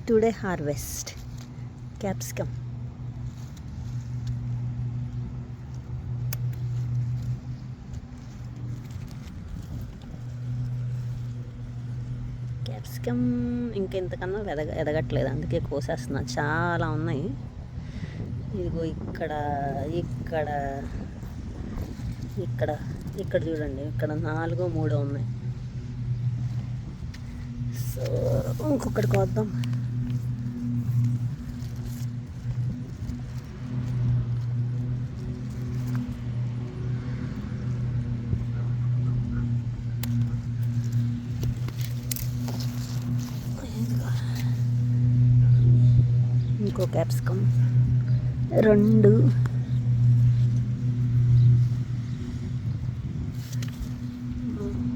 Today harvest capsicum. Capsicum ఇంకెంతకన్నా ఎదగట్లేదు, అందుకే కోసేస్తున్నా. చాలా ఉన్నాయి. ఇదిగో ఇక్కడ ఇక్కడ ఇక్కడ ఇక్కడ చూడండి, ఇక్కడ 4 3 ఉన్నాయి. సో ఇంకొకటి కోద్దాం. ఇంకో క్యాప్సికమ్ 2.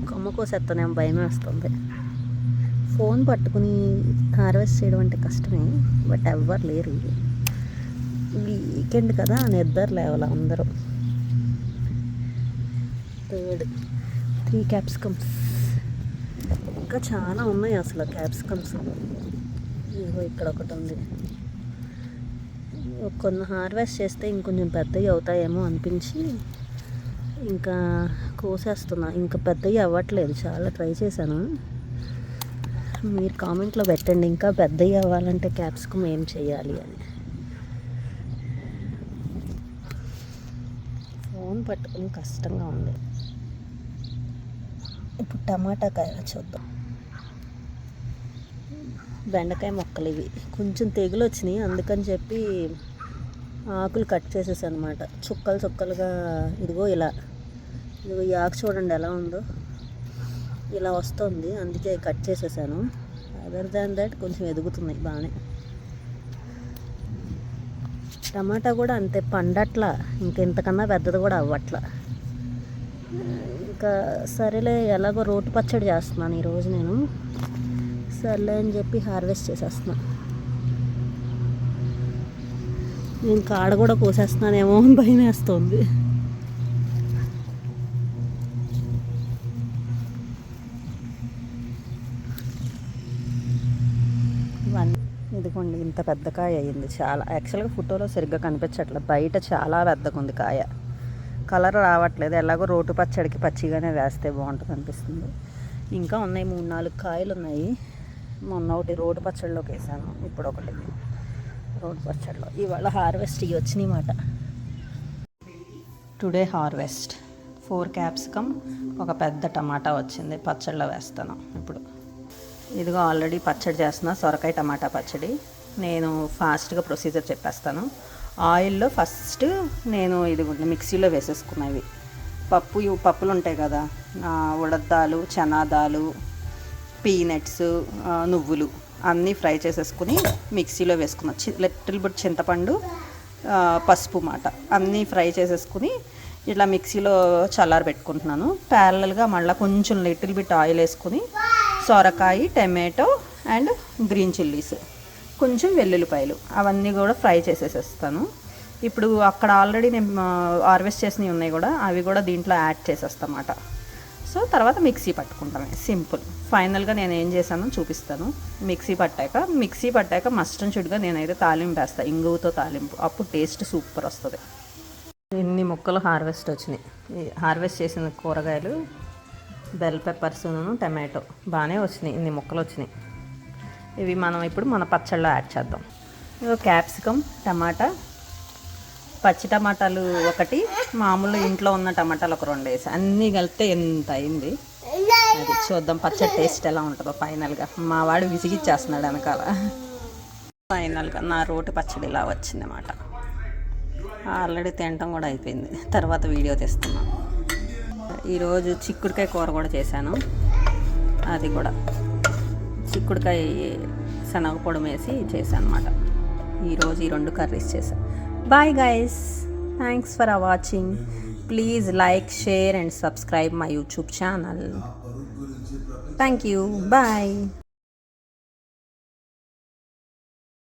కొమ్మ కోసేస్తానేమో భయం వేస్తుంది. ఫోన్ పట్టుకుని హార్వెస్ట్ చేయడం అంటే కష్టమే, బట్ ఎవ్వరు లేరు. వీకెండ్ కదా, నిద్ర లేవాలి అందరూ. 3 క్యాప్సికమ్స్. ఇంకా చాలా ఉన్నాయి అసలు క్యాప్సికమ్స్. ఇదిగో ఇక్కడ ఒకటి ఉంది. కొన్ని హార్వెస్ట్ చేస్తే ఇంకొంచెం పెద్దవి అవుతాయేమో అనిపించి ఇంకా కోసేస్తున్నా. ఇంకా పెద్దవి అవ్వట్లేదు, చాలా ట్రై చేశాను. మీరు కామెంట్లో పెట్టండి ఇంకా పెద్దవి అవ్వాలంటే క్యాప్సికమ్ ఏం చేయాలి అని. ఫోన్ పట్టుకుని కష్టంగా ఉంది. ఇప్పుడు టమాటా కాయ చూద్దాం. బెండకాయ మొక్కలు ఇవి కొంచెం తెగులు వచ్చినాయి, అందుకని చెప్పి ఆకులు కట్ చేసేసాను అనమాట. చుక్కలు చుక్కలుగా ఇదిగో ఇలా. ఇదిగో ఈ ఆకు చూడండి ఎలా ఉందో, ఇలా వస్తుంది, అందుకే కట్ చేసేసాను. అదర్ దాన్ దట్ కొంచెం ఎదుగుతున్నాయి బాగానే. టమాటా కూడా అంతే, పండట్లా. ఇంకెంతకన్నా పెద్దది కూడా అవ్వట్లా. ఇంకా సరేలే, ఎలాగో రోటి పచ్చడి చేస్తున్నాను ఈరోజు నేను. సర్లే అని చెప్పి హార్వెస్ట్ చేసేస్తున్నా. నేను కాడ కూడా కోసేస్తున్నానేమో అని భయం వేస్తుంది. ఇదిగోండి, ఇంత పెద్ద కాయ అయ్యింది. చాలా యాక్చువల్గా ఫోటోలో సరిగ్గా కనిపించట్లేదు, బయట చాలా పెద్దగా ఉంది కాయ. కలర్ రావట్లేదు, ఎలాగో రోటు పచ్చడికి పచ్చిగానే వేస్తే బాగుంటుంది అనిపిస్తుంది. ఇంకా ఉన్నాయి, 3 4 కాయలు ఉన్నాయి. మొన్న ఒకటి రోడ్డు పచ్చడిలోకి వేసాను, ఇప్పుడు ఒకటి రోడ్డు పచ్చడిలో. ఇవాళ హార్వెస్ట్ ఇవి వచ్చినాయి మాట. టుడే హార్వెస్ట్ 4 క్యాప్సికమ్, ఒక పెద్ద టమాటా వచ్చింది. పచ్చడిలో వేస్తాను ఇప్పుడు. ఇదిగో ఆల్రెడీ పచ్చడి చేస్తున్నా, సొరకాయ టమాటా పచ్చడి. నేను ఫాస్ట్గా ప్రొసీజర్ చెప్పేస్తాను. ఆయిల్లో ఫస్ట్ నేను ఇదిగోండి మిక్సీలో వేసేసుకున్నవి పప్పులు ఉంటాయి కదా, ఉడద్దాలు, చనాదాలు, పీనట్స్, నువ్వులు అన్నీ ఫ్రై చేసేసుకుని మిక్సీలో వేసుకున్నా. లిటిల్ బిట్ చింతపండు, పసుపు మాట అన్నీ ఫ్రై చేసేసుకుని ఇట్లా మిక్సీలో చల్లారబెట్టుకుంటున్నాను. ప్యారలల్గా మళ్ళీ కొంచెం లిటిల్ బిట్ ఆయిల్ వేసుకుని సొరకాయ, టమాటో అండ్ గ్రీన్ చిల్లీస్, కొంచెం వెల్లుల్లిపాయలు అవన్నీ కూడా ఫ్రై చేసేసేస్తాను. ఇప్పుడు అక్కడ ఆల్రెడీ నేను హార్వెస్ట్ చేసినవి ఉన్నాయి కూడా, అవి కూడా దీంట్లో యాడ్ చేసేస్తామాట. సో తర్వాత మిక్సీ పట్టుకుంటామే, సింపుల్. ఫైనల్గా నేను ఏం చేశానో చూపిస్తాను. మిక్సీ పట్టాక మస్ట్ అండ్ షుడ్గా నేనైతే తాలింపు వేస్తాను, ఇంగువతో తాలింపు. అప్పుడు టేస్ట్ సూపర్ వస్తుంది. ఇన్ని ముక్కలు హార్వెస్ట్ వచ్చినాయి. హార్వెస్ట్ చేసిన కూరగాయలు, బెల్ పెప్పర్స్ను, టమాటో బాగానే వచ్చినాయి. ఇన్ని ముక్కలు వచ్చినాయి. ఇవి మనం ఇప్పుడు మన పచ్చళ్ళలో యాడ్ చేద్దాం. క్యాప్సికమ్, టమాటా, పచ్చి టమాటాలు ఒకటి, మామూలు ఇంట్లో ఉన్న టమాటాలు ఒక 2 వేసి అన్నీ కలిపితే ఎంత అయింది. అది చూద్దాం పచ్చడి టేస్ట్ ఎలా ఉంటుందో ఫైనల్గా. మా వాడు విసిగిచ్చేస్తున్నాడు వెనకాల. ఫైనల్గా నా రోటి పచ్చడి ఇలా వచ్చిందన్నమాట. ఆల్రెడీ తినటం కూడా అయిపోయింది, తర్వాత వీడియో తీస్తున్నాను. ఈరోజు చిక్కుడుకాయ కూర కూడా చేశాను. అది కూడా చిక్కుడుకాయ శనగపొడి వేసి చేశాను అనమాట. ఈరోజు ఈ 2 కర్రీస్ చేశాను. Bye guys, thanks for watching. Please like, share and subscribe my YouTube channel. Thank you. Bye.